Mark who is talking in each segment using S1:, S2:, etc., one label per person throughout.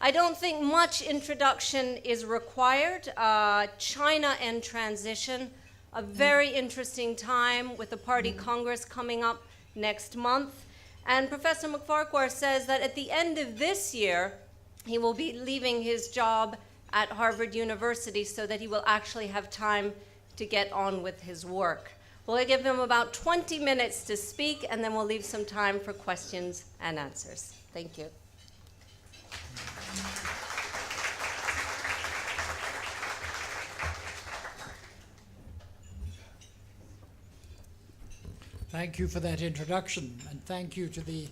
S1: I don't think much introduction is required. China and transition, a very interesting time with the Party Congress coming up next month. And Professor McFarquhar says that at the end of this year, he will be leaving his job at Harvard University so that he will actually have time to get on with his work. We'll give him about 20 minutes to speak, and then we'll leave some time for questions and answers. Thank you.
S2: Thank you for that introduction, and thank you to the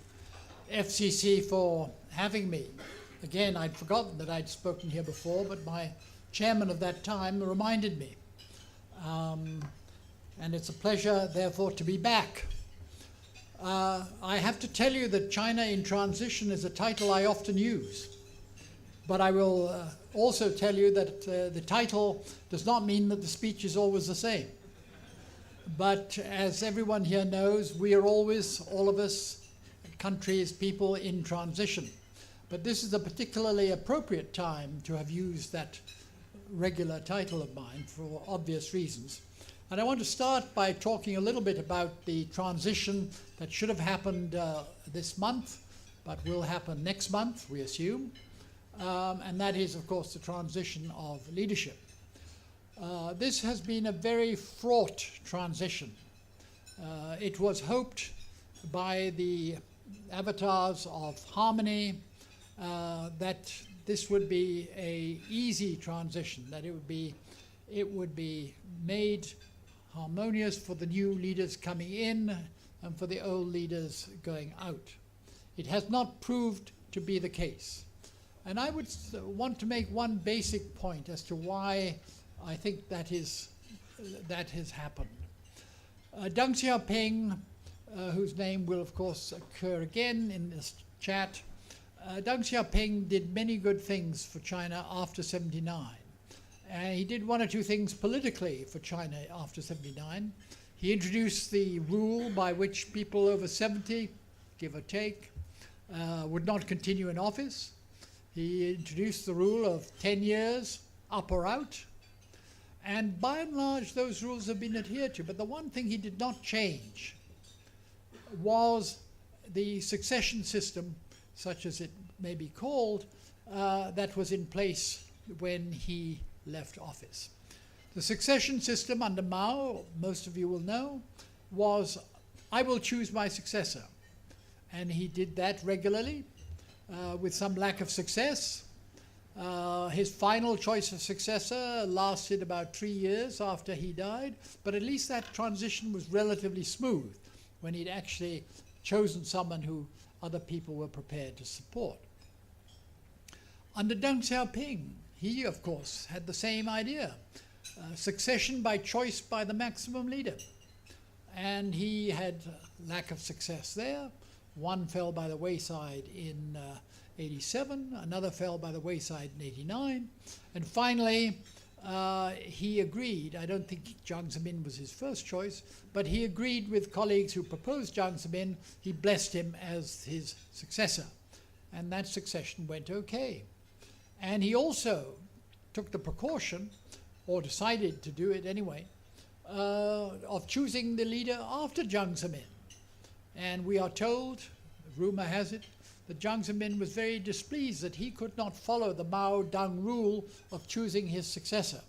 S2: FCC for having me. Again, I'd forgotten that I'd spoken here before, but my chairman of that time reminded me. And it's a pleasure, therefore, to be back. I have to tell you that China in Transition is a title I often use. But I will also tell you that the title does not mean that the speech is always the same. But as everyone here knows, we are always, all of us, countries, people in transition. But this is a particularly appropriate time to have used that regular title of mine for obvious reasons. And I want to start by talking a little bit about the transition that should have happened this month, but will happen next month, we assume. And that is, of course, the transition of leadership. This has been a very fraught transition. It was hoped by the avatars of harmony that this would be an easy transition, that it would be made harmonious for the new leaders coming in and for the old leaders going out. It has not proved to be the case. And I would want to make one basic point as to why I think that has happened. Deng Xiaoping, whose name will of course occur again in this chat, Deng Xiaoping did many good things for China after '79. And he did one or two things politically for China after '79. He introduced the rule by which people over 70, give or take, would not continue in office. He introduced the rule of 10 years, up or out. And by and large, those rules have been adhered to. But the one thing he did not change was the succession system, such as it may be called, that was in place when he left office. The succession system under Mao, most of you will know, was, I will choose my successor. And he did that regularly, with some lack of success. His final choice of successor lasted about 3 years after he died, but at least that transition was relatively smooth when he'd actually chosen someone who other people were prepared to support. Under Deng Xiaoping, he, of course, had the same idea, succession by choice by the maximum leader. And he had lack of success there. One fell by the wayside in '87, another fell by the wayside in '89, and finally he agreed. I don't think Jiang Zemin was his first choice, but he agreed with colleagues who proposed Jiang Zemin. He blessed him as his successor, and that succession went okay. And he also took the precaution, or decided to do it anyway, of choosing the leader after Jiang Zemin. And we are told, rumor has it, that Jiang Zemin was very displeased that he could not follow the Mao-Deng rule of choosing his successor.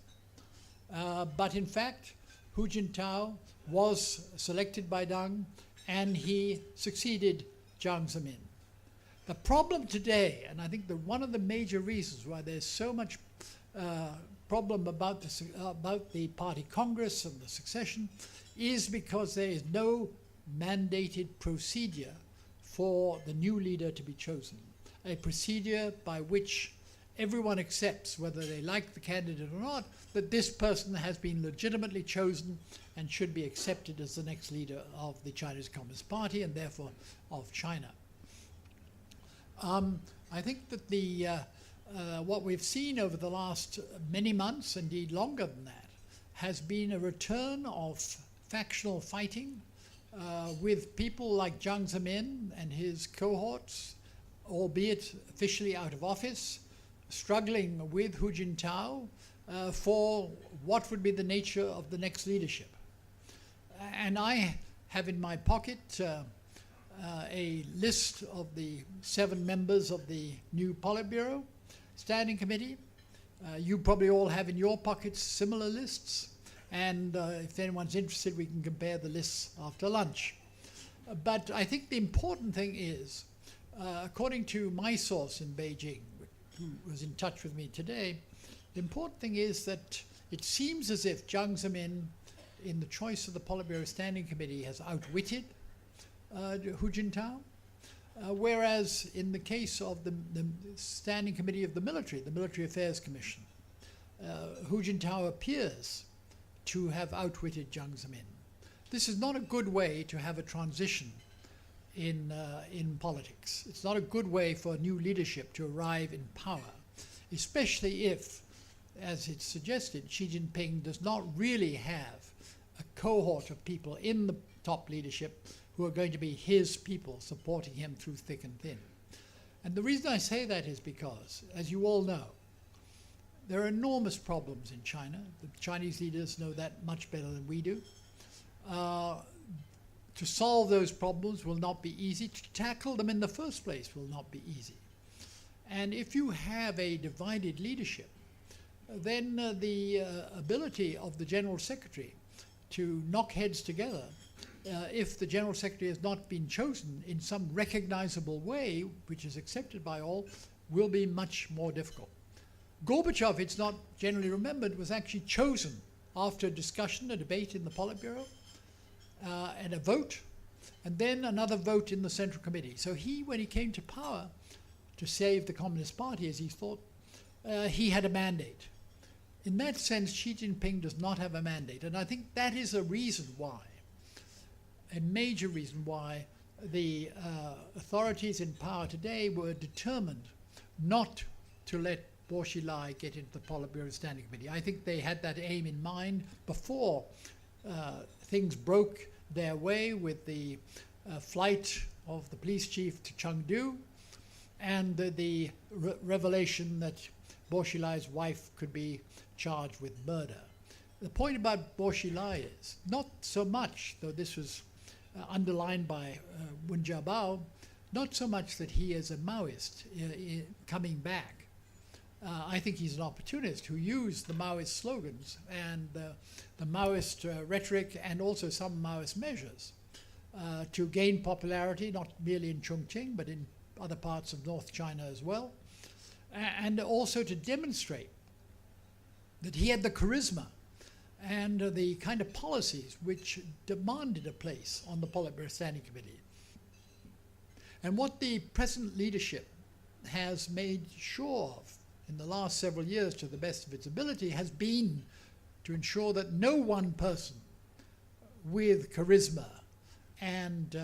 S2: But in fact, Hu Jintao was selected by Deng, and he succeeded Jiang Zemin. The problem today, and I think that one of the major reasons why there's so much problem about the Party Congress and the succession, is because there is no mandated procedure for the new leader to be chosen, a procedure by which everyone accepts, whether they like the candidate or not, that this person has been legitimately chosen and should be accepted as the next leader of the Chinese Communist Party and therefore of China. I think that what we've seen over the last many months, indeed longer than that, has been a return of factional fighting with people like Jiang Zemin and his cohorts, albeit officially out of office, struggling with Hu Jintao for what would be the nature of the next leadership. And I have in my pocket a list of the 7 members of the new Politburo Standing Committee. You probably all have in your pockets similar lists, and if anyone's interested, we can compare the lists after lunch. But I think the important thing is, according to my source in Beijing, who was in touch with me today, the important thing is that it seems as if Jiang Zemin, in the choice of the Politburo Standing Committee, has outwitted Hu Jintao, whereas in the case of the Standing Committee of the Military Affairs Commission, Hu Jintao appears to have outwitted Jiang Zemin. This is not a good way to have a transition in politics. It's not a good way for new leadership to arrive in power, especially if, as it's suggested, Xi Jinping does not really have a cohort of people in the top leadership who are going to be his people supporting him through thick and thin. And the reason I say that is because, as you all know, there are enormous problems in China. The Chinese leaders know that much better than we do. To solve those problems will not be easy. To tackle them in the first place will not be easy. And if you have a divided leadership, then the ability of the General Secretary to knock heads together, if the General Secretary has not been chosen in some recognizable way, which is accepted by all, will be much more difficult. Gorbachev, it's not generally remembered, was actually chosen after a discussion, a debate in the Politburo, and a vote, and then another vote in the Central Committee. So he, when he came to power to save the Communist Party, as he thought, he had a mandate. In that sense, Xi Jinping does not have a mandate, and I think that is a reason why, a major reason why the authorities in power today were determined not to let Bo Xilai get into the Politburo Standing Committee. I think they had that aim in mind before things broke their way with the flight of the police chief to Chengdu and the revelation that Bo Xilai's wife could be charged with murder. The point about Bo Xilai is not so much, though this was underlined by Wen Jiabao, not so much that he is a Maoist coming back. I think he's an opportunist who used the Maoist slogans and the Maoist rhetoric and also some Maoist measures to gain popularity, not merely in Chongqing, but in other parts of North China as well, and also to demonstrate that he had the charisma and the kind of policies which demanded a place on the Politburo Standing Committee. And what the present leadership has made sure of in the last several years, to the best of its ability, has been to ensure that no one person with charisma and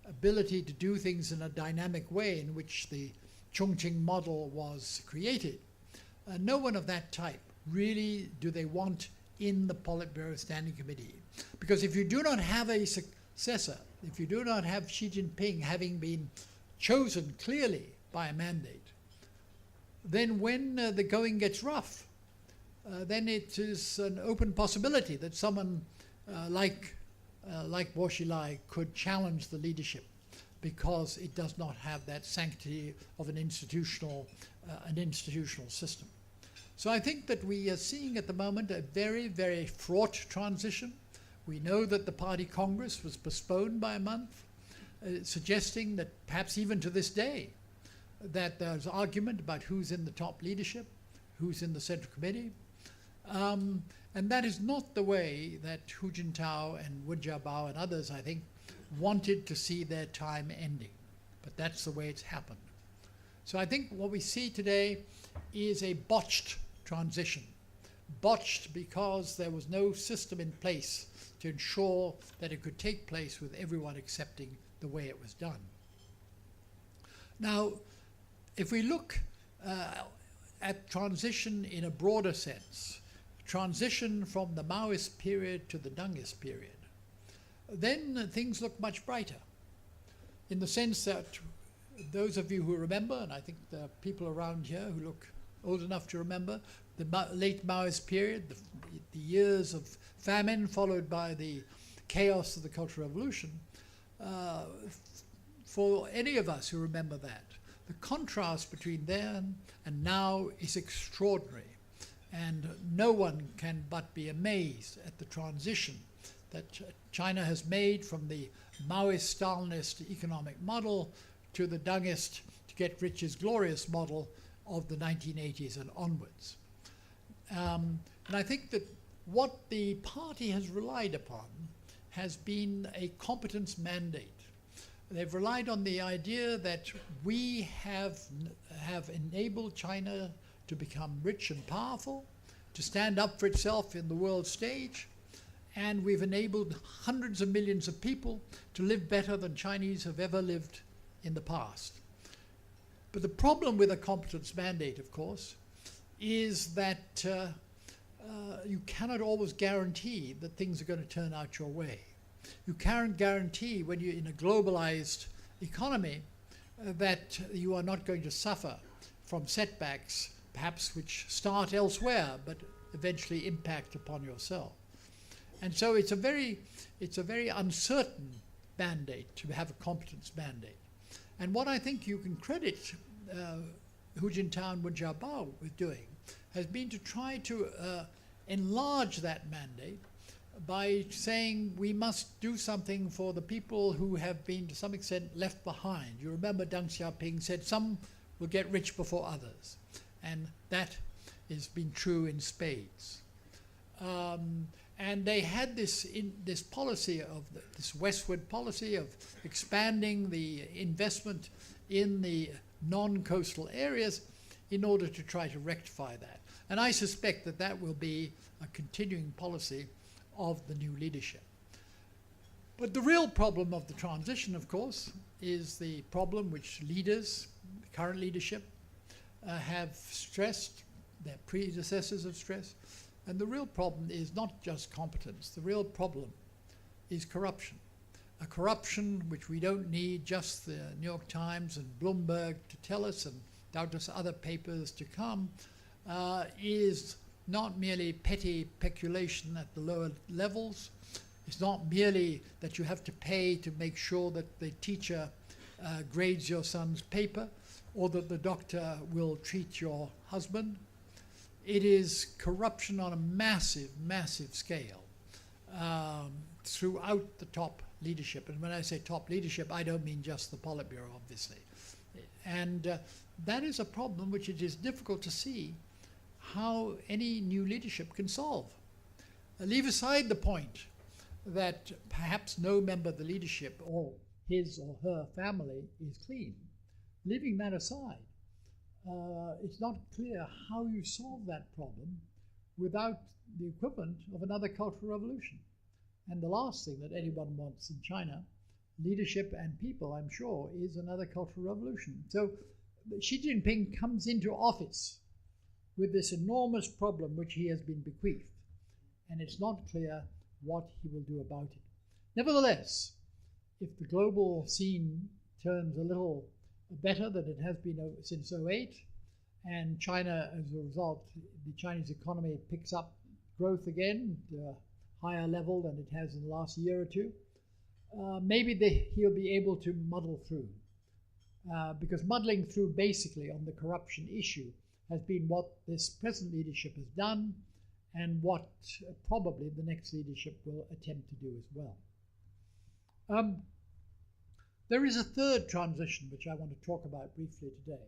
S2: ability to do things in a dynamic way in which the Chongqing model was created, no one of that type really do they want in the Politburo Standing Committee. Because if you do not have a successor, if you do not have Xi Jinping having been chosen clearly by a mandate, then when the going gets rough, then it is an open possibility that someone like Bo Xilai could challenge the leadership because it does not have that sanctity of an institutional system. So I think that we are seeing at the moment a very, very fraught transition. We know that the party Congress was postponed by a month, suggesting that perhaps even to this day, that there's argument about who's in the top leadership, who's in the Central Committee. And that is not the way that Hu Jintao and Wen Jiabao and others, I think, wanted to see their time ending. But that's the way it's happened. So I think what we see today is a botched transition. Botched because there was no system in place to ensure that it could take place with everyone accepting the way it was done. Now, if we look at transition in a broader sense, transition from the Maoist period to the Dengist period, then things look much brighter, in the sense that those of you who remember, and I think there are people around here who look old enough to remember the late Maoist period, the years of famine followed by the chaos of the Cultural Revolution. For any of us who remember that, the contrast between then and now is extraordinary. And no one can but be amazed at the transition that China has made from the Maoist Stalinist economic model to the Dengist to get rich is glorious model of the 1980s and onwards. And I think that what the party has relied upon has been a competence mandate. They've relied on the idea that we have enabled China to become rich and powerful, to stand up for itself in the world stage, and we've enabled hundreds of millions of people to live better than Chinese have ever lived in the past. But the problem with a competence mandate, of course, is that you cannot always guarantee that things are going to turn out your way. You can't guarantee when you're in a globalized economy that you are not going to suffer from setbacks, perhaps which start elsewhere, but eventually impact upon yourself. And so it's a very uncertain mandate to have a competence mandate. And what I think you can credit Hu Jintao and Wen Jiabao with doing has been to try to enlarge that mandate by saying we must do something for the people who have been to some extent left behind. You remember Deng Xiaoping said some will get rich before others, and that has been true in spades. And they had this policy of this westward policy of expanding the investment in the non-coastal areas in order to try to rectify that. And I suspect that that will be a continuing policy of the new leadership. But the real problem of the transition, of course, is the problem which leaders, the current leadership, have stressed, their predecessors have stressed. And the real problem is not just competence. The real problem is corruption. A corruption which we don't need just the New York Times and Bloomberg to tell us, and doubtless other papers to come, is not merely petty peculation at the lower levels. It's not merely that you have to pay to make sure that the teacher grades your son's paper or that the doctor will treat your husband. It is corruption on a massive, massive scale throughout the top leadership. And when I say top leadership, I don't mean just the Politburo, obviously. And that is a problem which it is difficult to see how any new leadership can solve. Leave aside the point that perhaps no member of the leadership or his or her family is clean. Leaving that aside, it's not clear how you solve that problem without the equivalent of another cultural revolution. And the last thing that anyone wants in China, leadership and people, I'm sure, is another cultural revolution. So Xi Jinping comes into office with this enormous problem which he has been bequeathed, and it's not clear what he will do about it. Nevertheless, if the global scene turns a little better than it has been since 2008, and China, as a result, the Chinese economy picks up growth again to a higher level than it has in the last year or two, maybe he'll be able to muddle through. Because muddling through basically on the corruption issue has been what this present leadership has done and what probably the next leadership will attempt to do as well. There is a third transition which I want to talk about briefly today.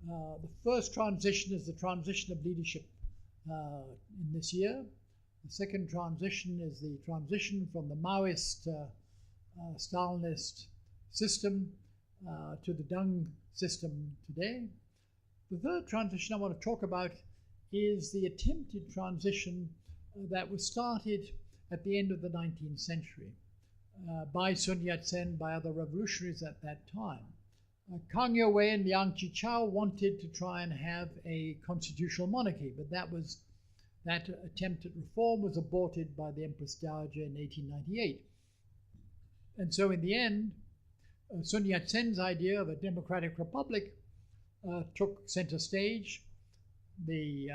S2: The first transition is the transition of leadership in this year. The second transition is the transition from the Maoist Stalinist system to the Deng system today. The third transition I want to talk about is the attempted transition that was started at the end of the 19th century by Sun Yat-sen, by other revolutionaries at that time. Kang Youwei and Liang Qichao wanted to try and have a constitutional monarchy, but that attempt at reform was aborted by the Empress Dowager in 1898. And so in the end, Sun Yat-sen's idea of a democratic republic took center stage. the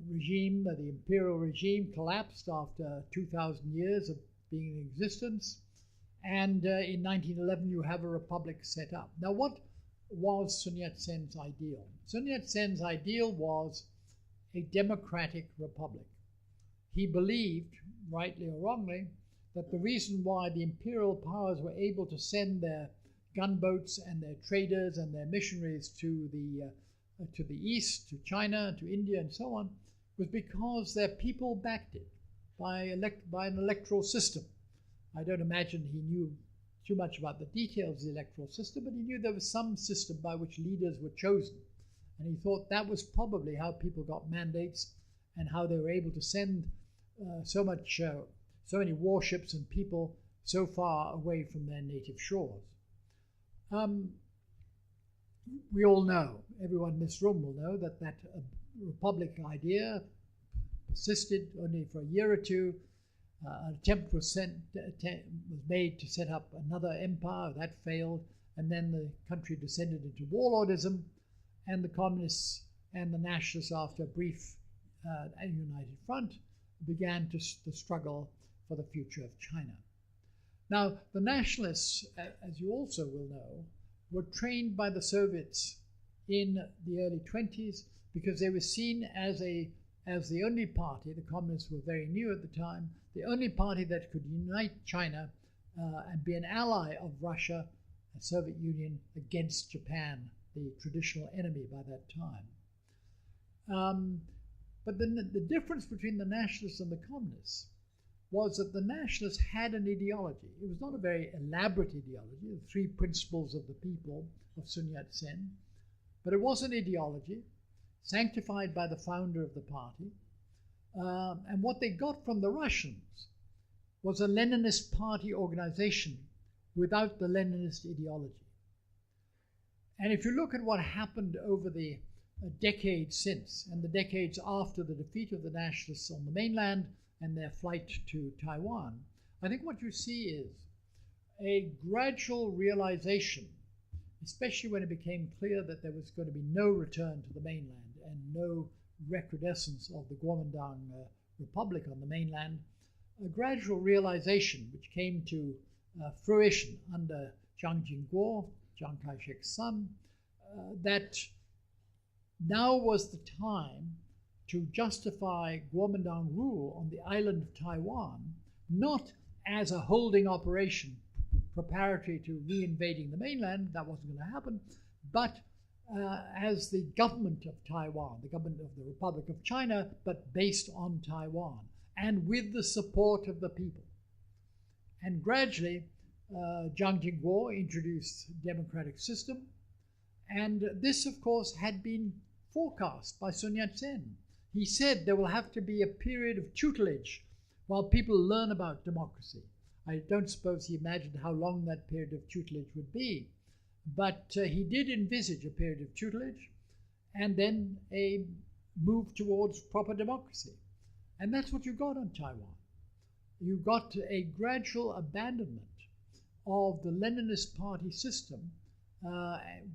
S2: regime, the imperial regime, collapsed after 2,000 years of being in existence. And in 1911, you have a republic set up. Now, what was Sun Yat-sen's ideal? Sun Yat-sen's ideal was a democratic republic. He believed, rightly or wrongly, that the reason why the imperial powers were able to send their gunboats and their traders and their missionaries to the east, to China, to India, and so on, was because their people backed it by an electoral system. I don't imagine he knew too much about the details of the electoral system, but he knew there was some system by which leaders were chosen. And he thought that was probably how people got mandates and how they were able to send so many warships and people so far away from their native shores. We all know, everyone in this room will know, that republic idea persisted only for a year or two. An attempt was made to set up another empire. That failed, and then the country descended into warlordism, and the communists and the nationalists, after a brief united front, began to struggle for the future of China. Now, the nationalists, as you also will know, were trained by the Soviets in the early 20s because they were seen as the only party, the communists were very new at the time, the only party that could unite China and be an ally of Russia, the Soviet Union, against Japan, the traditional enemy by that time. But the difference between the nationalists and the communists was that the nationalists had an ideology. It was not a very elaborate ideology, the three principles of the people of Sun Yat-sen, but it was an ideology sanctified by the founder of the party. And what they got from the Russians was a Leninist party organization without the Leninist ideology. And if you look at what happened over the decades since and the decades after the defeat of the nationalists on the mainland and their flight to Taiwan, I think what you see is a gradual realization, especially when it became clear that there was going to be no return to the mainland and no recrudescence of the Kuomintang Republic on the mainland, a gradual realization which came to fruition under Chiang Ching-kuo, Chiang Kai-shek's son, that now was the time to justify Kuomintang rule on the island of Taiwan, not as a holding operation preparatory to re-invading the mainland, that wasn't going to happen, but as the government of Taiwan, the government of the Republic of China, but based on Taiwan, and with the support of the people. And gradually, Chiang Ching-kuo introduced a democratic system, and this, of course, had been forecast by Sun Yat-sen. He said there will have to be a period of tutelage while people learn about democracy. I don't suppose he imagined how long that period of tutelage would be, but he did envisage a period of tutelage and then a move towards proper democracy. And that's what you got on Taiwan. You got a gradual abandonment of the Leninist party system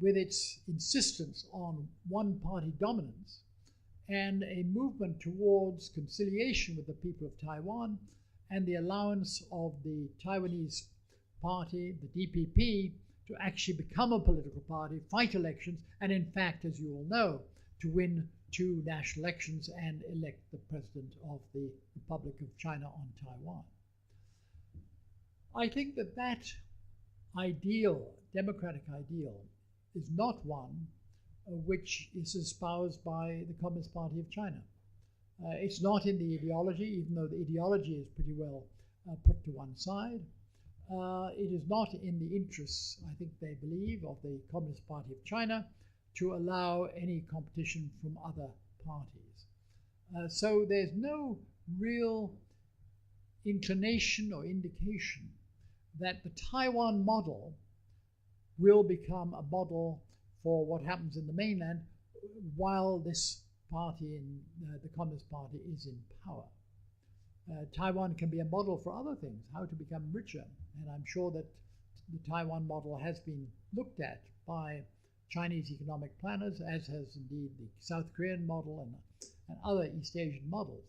S2: with its insistence on one-party dominance, and a movement towards conciliation with the people of Taiwan and the allowance of the Taiwanese party, the DPP, to actually become a political party, fight elections, and in fact, as you all know, to win 2 national elections and elect the president of the Republic of China on Taiwan. I think that that ideal, democratic ideal, is not one which is espoused by the Communist Party of China. It's not in the ideology, even though the ideology is pretty well put to one side. It is not in the interests, I think they believe, of the Communist Party of China to allow any competition from other parties. So there's no real inclination or indication that the Taiwan model will become a model for what happens in the mainland while this party, the Communist Party, is in power. Taiwan can be a model for other things, how to become richer, and I'm sure that the Taiwan model has been looked at by Chinese economic planners, as has indeed the South Korean model and other East Asian models.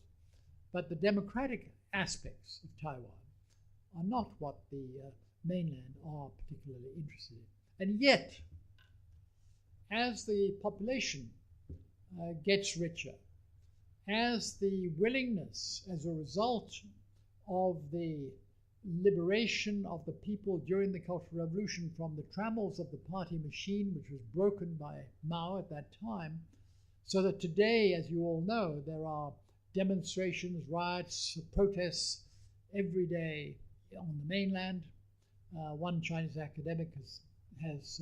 S2: But the democratic aspects of Taiwan are not what the mainland are particularly interested in. And yet, as the population gets richer, as the willingness, as a result of the liberation of the people during the Cultural Revolution from the trammels of the party machine, which was broken by Mao at that time, so that today, as you all know, there are demonstrations, riots, protests every day on the mainland. One Chinese academic has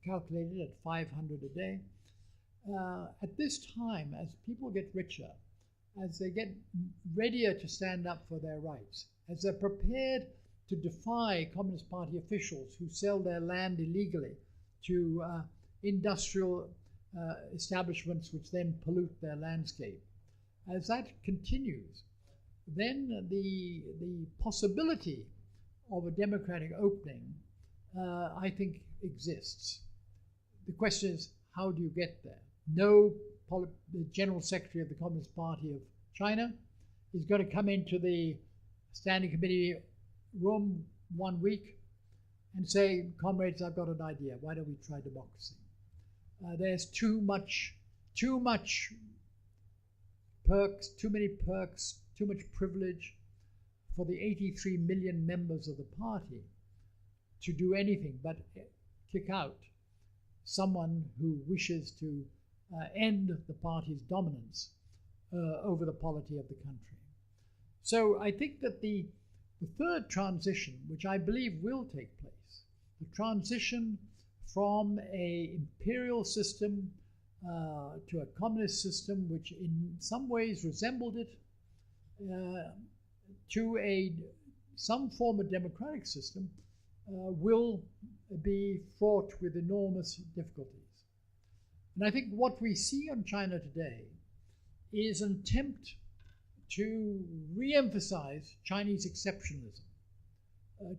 S2: calculated at 500 a day. At this time, as people get richer, as they get readier to stand up for their rights, as they're prepared to defy Communist Party officials who sell their land illegally to industrial establishments which then pollute their landscape, as that continues, then the possibility of a democratic opening, I think, exists. The question is, how do you get there? The General Secretary of the Communist Party of China is going to come into the Standing Committee room one week and say, comrades, I've got an idea. Why don't we try democracy? There's too much perks, too many perks, too much privilege for the 83 million members of the party to do anything but kick out someone who wishes to end the party's dominance over the polity of the country. So I think that the third transition, which I believe will take place, the transition from an imperial system to a communist system, which in some ways resembled it, to some form of democratic system, will be fraught with enormous difficulties. And I think what we see on China today is an attempt to re-emphasize Chinese exceptionalism.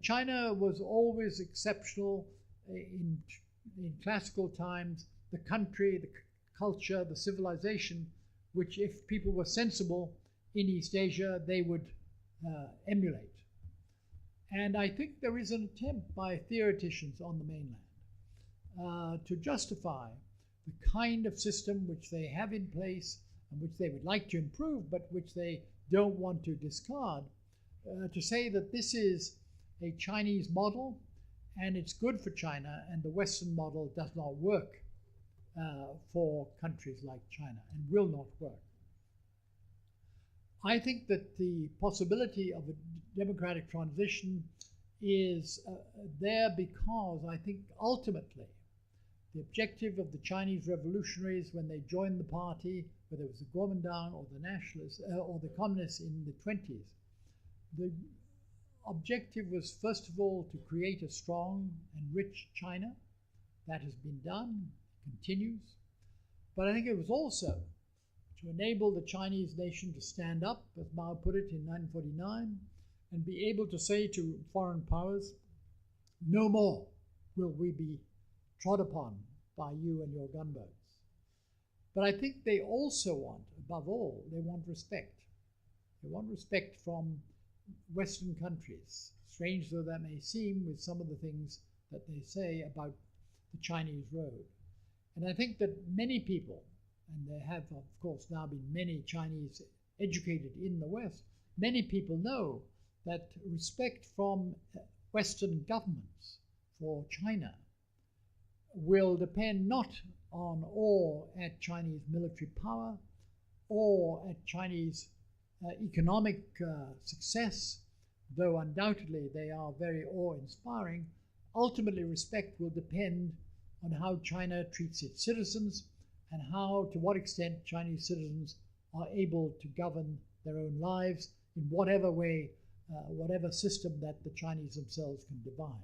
S2: China was always exceptional in classical times, the country, the culture, the civilization, which if people were sensible in East Asia, they would emulate. And I think there is an attempt by theoreticians on the mainland to justify the kind of system which they have in place and which they would like to improve, but which they don't want to discard, to say that this is a Chinese model and it's good for China, and the Western model does not work for countries like China and will not work. I think that the possibility of a democratic transition is there because I think ultimately the objective of the Chinese revolutionaries when they joined the party, whether it was the Kuomintang or the nationalists or the communists in the 20s, the objective was first of all to create a strong and rich China. That has been done, continues. But I think it was also to enable the Chinese nation to stand up, as Mao put it in 1949, and be able to say to foreign powers, no more will we be trod upon by you and your gunboats. But I think they also want, above all, they want respect. They want respect from Western countries, strange though that may seem with some of the things that they say about the Chinese road. And I think that many people, and there have of course now been many Chinese educated in the West, many people know that respect from Western governments for China will depend not on awe at Chinese military power or at Chinese economic success, though undoubtedly they are very awe-inspiring. Ultimately, respect will depend on how China treats its citizens and how, to what extent, Chinese citizens are able to govern their own lives in whatever way, whatever system that the Chinese themselves can devise.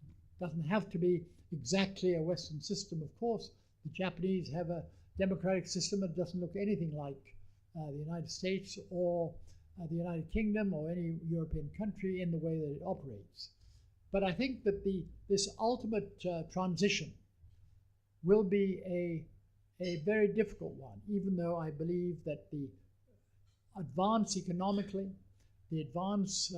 S2: It doesn't have to be exactly a Western system, of course. The Japanese have a democratic system that doesn't look anything like the United States or the United Kingdom or any European country in the way that it operates. But I think that this ultimate transition will be a very difficult one, even though I believe that the advance economically, the advance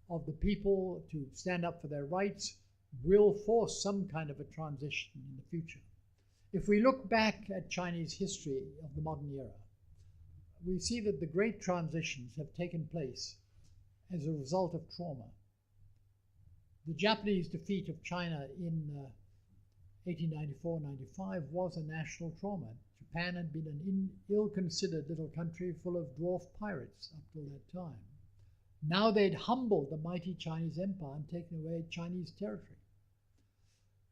S2: of the people to stand up for their rights will force some kind of a transition in the future. If we look back at Chinese history of the modern era, we see that the great transitions have taken place as a result of trauma. The Japanese defeat of China in 1894-95 was a national trauma. Japan had been an ill-considered little country full of dwarf pirates up till that time. Now they'd humbled the mighty Chinese empire and taken away Chinese territory.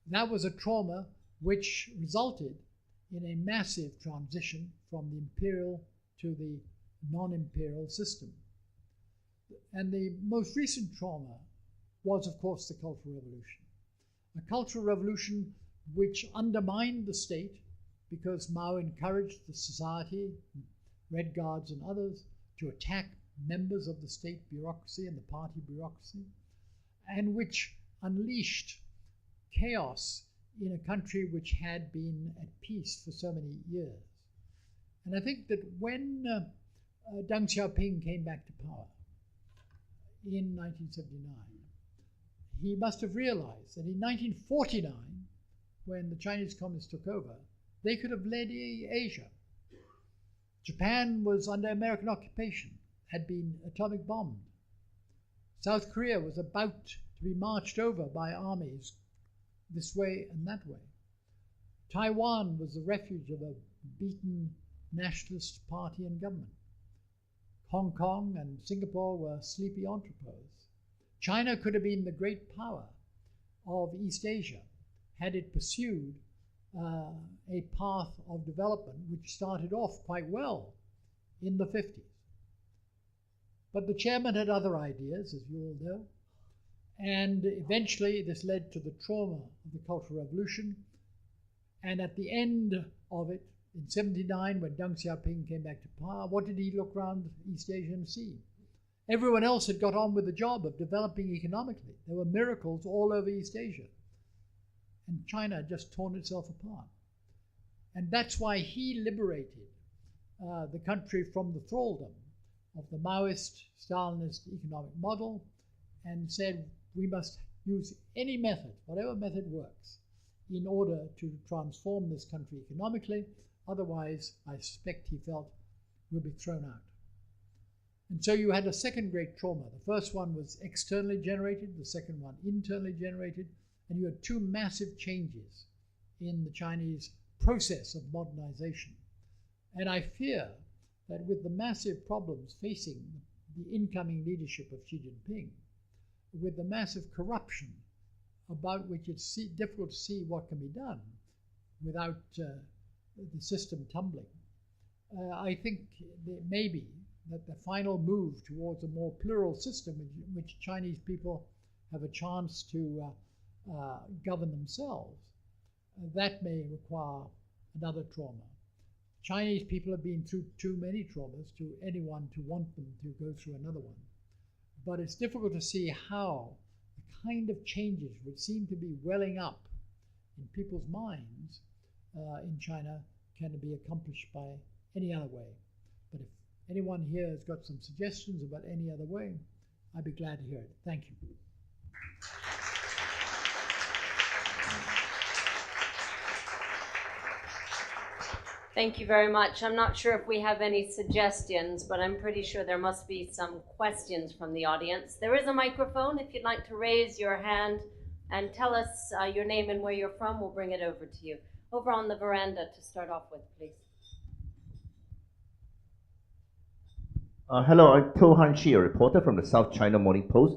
S2: That was a trauma which resulted in a massive transition from the imperial to the non-imperial system. And the most recent trauma was, of course, the Cultural Revolution. A Cultural Revolution which undermined the state because Mao encouraged the society, Red Guards and others, to attack members of the state bureaucracy and the party bureaucracy, and which unleashed chaos in a country which had been at peace for so many years. And I think that when Deng Xiaoping came back to power in 1979, he must have realized that in 1949, when the Chinese communists took over, they could have led Asia. Japan was under American occupation, had been atomic bombed. South Korea was about to be marched over by armies this way and that way. Taiwan was the refuge of a beaten nationalist party and government. Hong Kong and Singapore were sleepy entrepôts. China could have been the great power of East Asia had it pursued a path of development which started off quite well in the 50s. But the chairman had other ideas, as you all know, and eventually this led to the trauma of the Cultural Revolution. And at the end of it, in 1979, when Deng Xiaoping came back to power, what did he look around East Asia and see? Everyone else had got on with the job of developing economically. There were miracles all over East Asia. And China had just torn itself apart. And that's why he liberated the country from the thraldom of the Maoist, Stalinist economic model and said, we must use any method, whatever method works, in order to transform this country economically. Otherwise, I suspect he felt, we'll be thrown out. And so you had a second great trauma. The first one was externally generated, the second one internally generated, and you had two massive changes in the Chinese process of modernization. And I fear that with the massive problems facing the incoming leadership of Xi Jinping, with the massive corruption about which it's difficult to see what can be done without the system tumbling, I think that maybe that the final move towards a more plural system in which Chinese people have a chance to govern themselves, that may require another trauma. Chinese people have been through too many traumas to anyone to want them to go through another one. But it's difficult to see how the kind of changes which seem to be welling up in people's minds in China can be accomplished by any other way. But if anyone here has got some suggestions about any other way, I'd be glad to hear it. Thank you.
S1: Thank you very much. I'm not sure if we have any suggestions, but I'm pretty sure there must be some questions from the audience. There is a microphone. If you'd like to raise your hand and tell us your name and where you're from, we'll bring it over to you. Over on the veranda to start off with, please.
S3: Hello, I'm To Han Shi, a reporter from the South China Morning Post.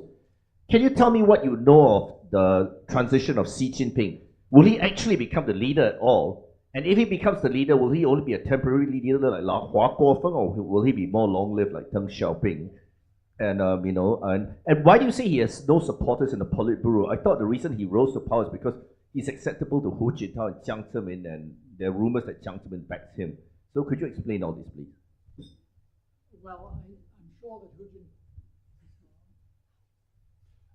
S3: Can you tell me what you know of the transition of Xi Jinping? Will he actually become the leader at all? And if he becomes the leader, will he only be a temporary leader like La Hua Guofeng, or will he be more long-lived like Deng Xiaoping? And and why do you say he has no supporters in the Politburo? I thought the reason he rose to power is because he's acceptable to Hu Jintao and Jiang Zemin, and there are rumors that Jiang Zemin backs him. So could you explain all this, please?
S2: Well,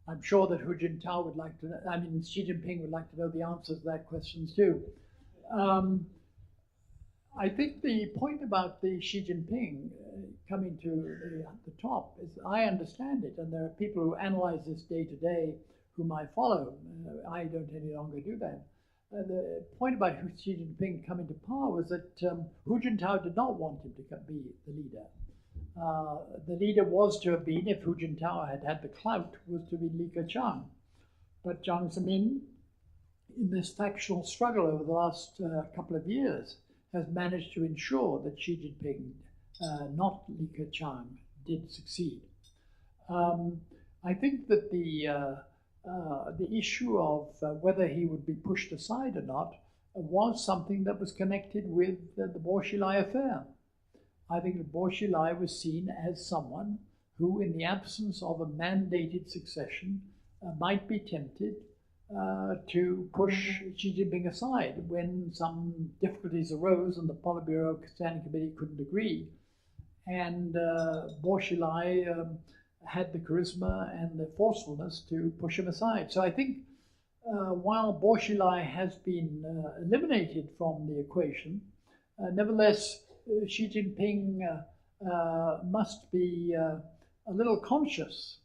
S2: I'm sure that Hu Jintao would like to know, Xi Jinping would like to know the answers to that question too. Um, I think the point about the Xi Jinping coming to the top is I understand it, and there are people who analyze this day to day whom I follow. I don't any longer do that. The point about Xi Jinping coming to power was that Hu Jintao did not want him to be the leader. The leader was to have been, if Hu Jintao had had the clout, was to be Li Keqiang. But Jiang Zemin, in this factional struggle over the last couple of years, has managed to ensure that Xi Jinping, not Li Keqiang, did succeed. I think that the issue of whether he would be pushed aside or not was something that was connected with the Bo Xilai affair. I think that Bo Xilai was seen as someone who, in the absence of a mandated succession, might be tempted to push Xi Jinping aside when some difficulties arose and the Politburo Standing Committee couldn't agree. And Bo Xilai had the charisma and the forcefulness to push him aside. So I think while Bo Xilai has been eliminated from the equation, nevertheless, Xi Jinping must be a little conscious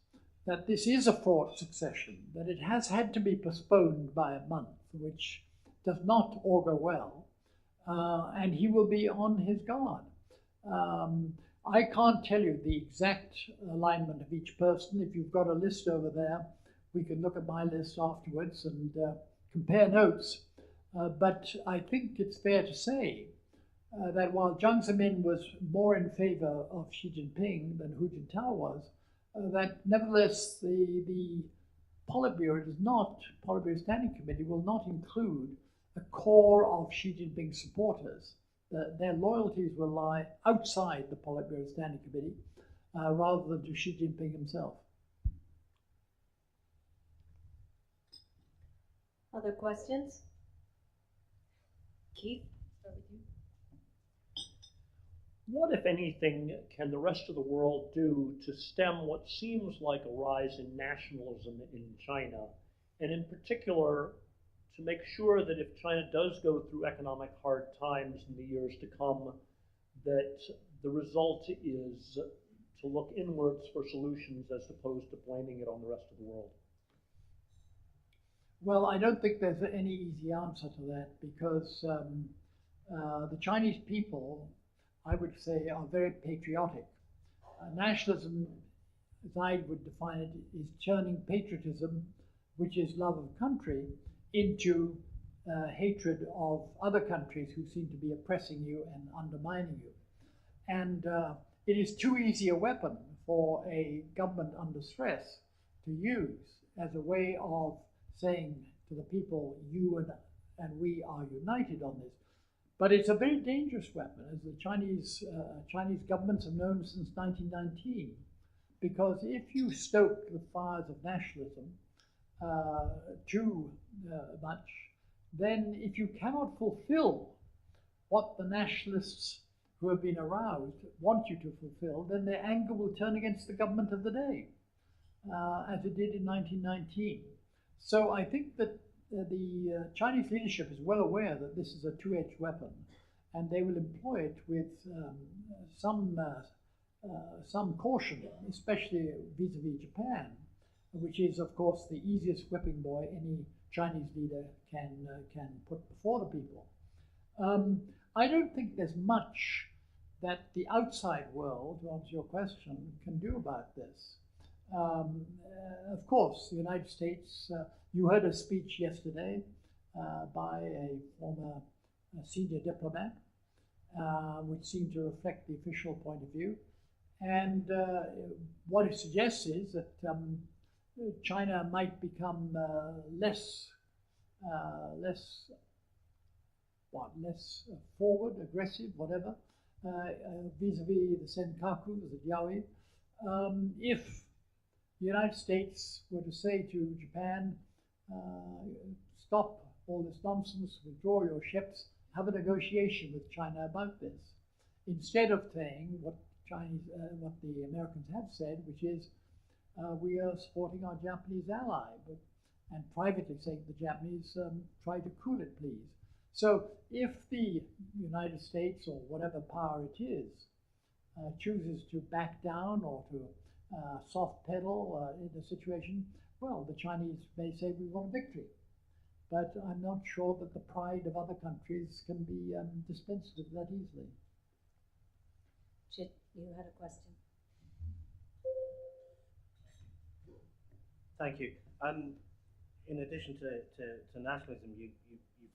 S2: that this is a fraught succession, that it has had to be postponed by a month, which does not augur well, and he will be on his guard. I can't tell you the exact alignment of each person. If you've got a list over there, we can look at my list afterwards and compare notes. But I think it's fair to say that while Jiang Zemin was more in favor of Xi Jinping than Hu Jintao was, that nevertheless the Politburo Politburo Standing Committee will not include a core of Xi Jinping supporters. Their loyalties will lie outside the Politburo Standing Committee rather than to Xi Jinping himself.
S4: Other questions? Keith, start with you.
S5: What, if anything, can the rest of the world do to stem what seems like a rise in nationalism in China, and in particular, to make sure that if China does go through economic hard times in the years to come, that the result is to look inwards for solutions as opposed to blaming it on the rest of the world?
S2: Well, I don't think there's any easy answer to that because the Chinese people, I would say, are very patriotic. Nationalism, as I would define it, is turning patriotism, which is love of country, into hatred of other countries who seem to be oppressing you and undermining you. And it is too easy a weapon for a government under stress to use as a way of saying to the people, you and we are united on this. But it's a very dangerous weapon, as the Chinese governments have known since 1919, because if you stoke the fires of nationalism too much, then if you cannot fulfill what the nationalists who have been aroused want you to fulfill, then their anger will turn against the government of the day, as it did in 1919. So I think that the Chinese leadership is well aware that this is a two-edged weapon, and they will employ it with some caution, especially vis-a-vis Japan, which is, of course, the easiest whipping boy any Chinese leader can put before the people. I don't think there's much that the outside world, to answer your question, can do about this. Of course, the United States, you heard a speech yesterday by a former senior diplomat, which seemed to reflect the official point of view. And what it suggests is that China might become less forward, aggressive, whatever, vis-a-vis the Senkaku, the Diaoyu, if the United States were to say to Japan, stop all this nonsense, withdraw your ships, have a negotiation with China about this, instead of saying what the Americans have said, which is we are supporting our Japanese ally, and privately saying to the Japanese, try to cool it, please. So if the United States or whatever power it is chooses to back down or to soft pedal in a situation, well, the Chinese may say we want a victory. But I'm not sure that the pride of other countries can be dispensed with that easily.
S4: Chit, you had a question.
S6: Thank you. In addition to nationalism, you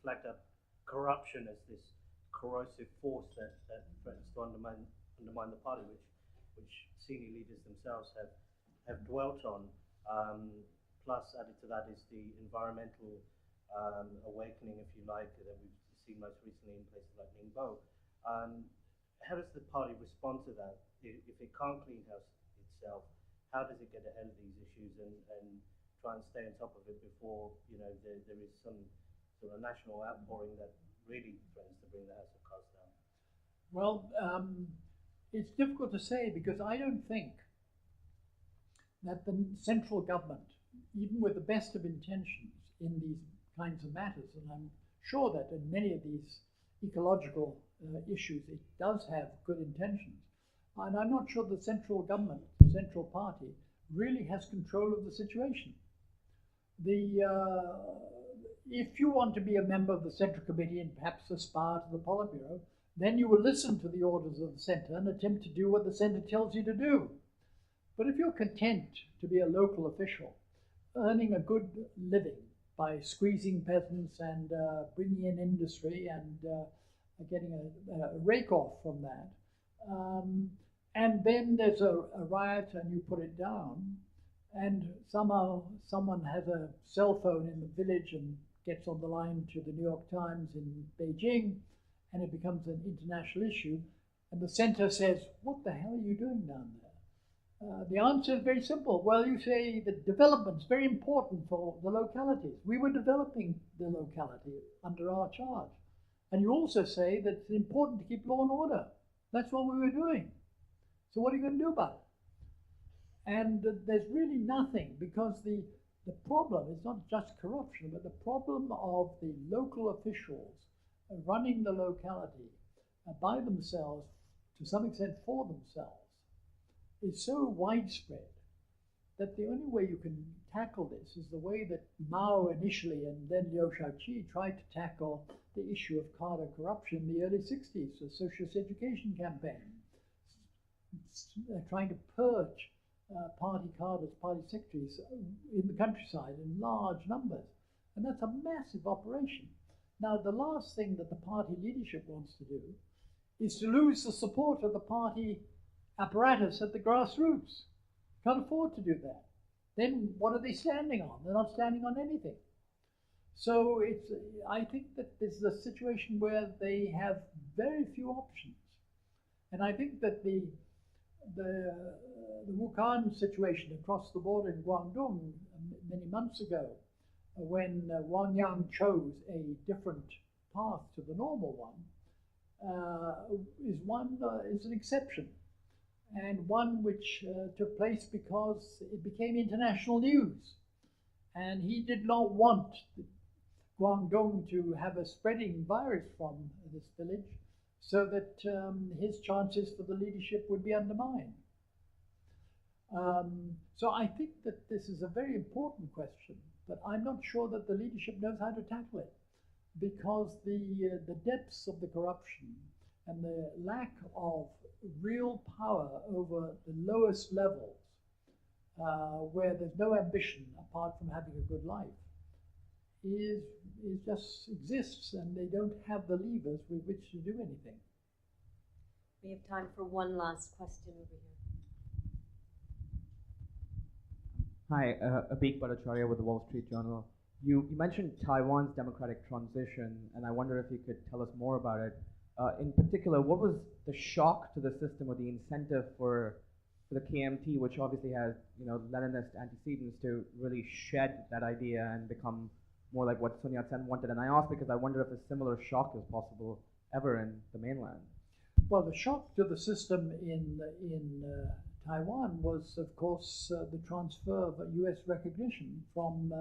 S6: flagged up corruption as this corrosive force that threatens to undermine the party, which senior leaders themselves have dwelt on. Plus, added to that is the environmental awakening, if you like, that we've seen most recently in places like Ningbo. How does the party respond to that? If it can't clean house itself, how does it get ahead of these issues and try and stay on top of it before there is some sort of national outpouring that really threatens to bring the House of Cards down?
S2: Well, it's difficult to say because I don't think that the central government, even with the best of intentions in these kinds of matters, and I'm sure that in many of these ecological issues it does have good intentions, and I'm not sure the central government, the central party, really has control of the situation. If you want to be a member of the Central Committee and perhaps aspire to the Politburo, then you will listen to the orders of the centre and attempt to do what the centre tells you to do. But if you're content to be a local official, earning a good living by squeezing peasants and bringing in industry and getting a rake off from that, and then there's a riot and you put it down, and somehow someone has a cell phone in the village and gets on the line to the New York Times in Beijing, and it becomes an international issue, and the centre says, what the hell are you doing down there? The answer is very simple. Well, you say that development's very important for the localities. We were developing the locality under our charge. And you also say that it's important to keep law and order. That's what we were doing. So what are you going to do about it? And there's really nothing, because the problem is not just corruption, but the problem of the local officials running the locality by themselves, to some extent for themselves, is so widespread that the only way you can tackle this is the way that Mao initially and then Liu Shaoqi tried to tackle the issue of cadre corruption in the early 60s, the socialist education campaign, trying to purge party cadres, party secretaries in the countryside in large numbers. And that's a massive operation. Now, the last thing that the party leadership wants to do is to lose the support of the party apparatus at the grassroots. Can't afford to do that. Then what are they standing on? They're not standing on anything. So I think that this is a situation where they have very few options. And I think that the Wuhan situation across the border in Guangdong many months ago, when Wang Yang chose a different path to the normal one, is an exception, and one which took place because it became international news. And he did not want Guangdong to have a spreading virus from this village, so that his chances for the leadership would be undermined. So I think that this is a very important question, but I'm not sure that the leadership knows how to tackle it, because the depths of the corruption and the lack of real power over the lowest levels, where there's no ambition apart from having a good life, is just exists, and they don't have the levers with which to do anything.
S4: We have time for one last question over here.
S7: Hi, Abik Bhattacharya with the Wall Street Journal. You mentioned Taiwan's democratic transition, and I wonder if you could tell us more about it. In particular, what was the shock to the system or the incentive for the KMT, which obviously has Leninist antecedents, to really shed that idea and become more like what Sun Yat-sen wanted? And I ask because I wonder if a similar shock is possible ever in the mainland.
S2: Well, the shock to the system in Taiwan was, of course, the transfer of U.S. recognition from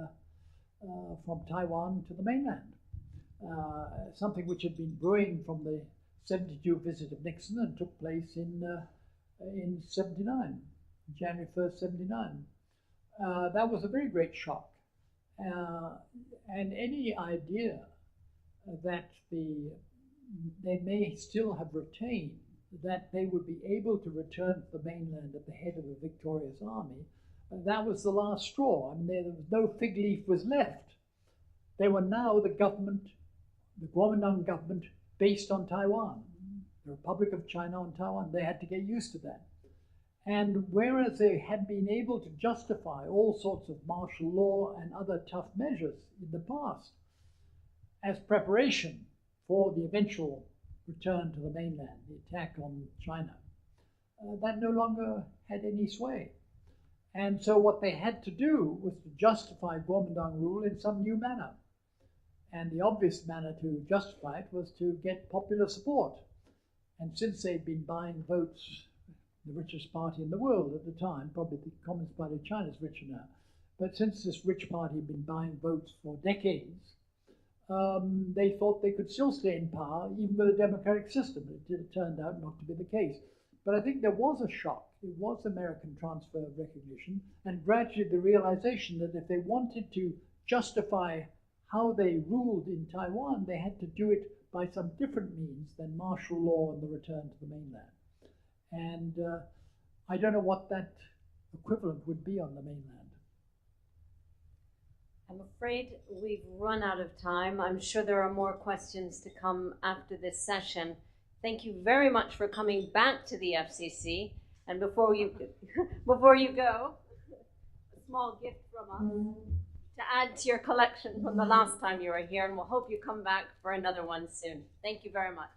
S2: Taiwan to the mainland. something which had been brewing from the 72 visit of Nixon and took place in 79, January 1st, 79. That was a very great shock. And any idea that they may still have retained that they would be able to return to the mainland at the head of a victorious army, that was the last straw. I mean, there was no fig leaf was left. They were now the government, the Kuomintang government, based on Taiwan, the Republic of China on Taiwan. They had to get used to that. And whereas they had been able to justify all sorts of martial law and other tough measures in the past as preparation for the eventual return to the mainland, the attack on China, that no longer had any sway. And so what they had to do was to justify Kuomintang rule in some new manner. And the obvious manner to justify it was to get popular support. And since they'd been buying votes, the richest party in the world at the time, probably the Communist Party of China is richer now, but since this rich party had been buying votes for decades, they thought they could still stay in power even with a democratic system. It turned out not to be the case. But I think there was a shock. It was American transfer of recognition, and gradually the realization that if they wanted to justify how they ruled in Taiwan, they had to do it by some different means than martial law and the return to the mainland. And I don't know what that equivalent would be on the mainland.
S4: I'm afraid we've run out of time. I'm sure there are more questions to come after this session. Thank you very much for coming back to the FCC. And before you go, a small gift from us to add to your collection from the last time you were here, and we'll hope you come back for another one soon. Thank you very much.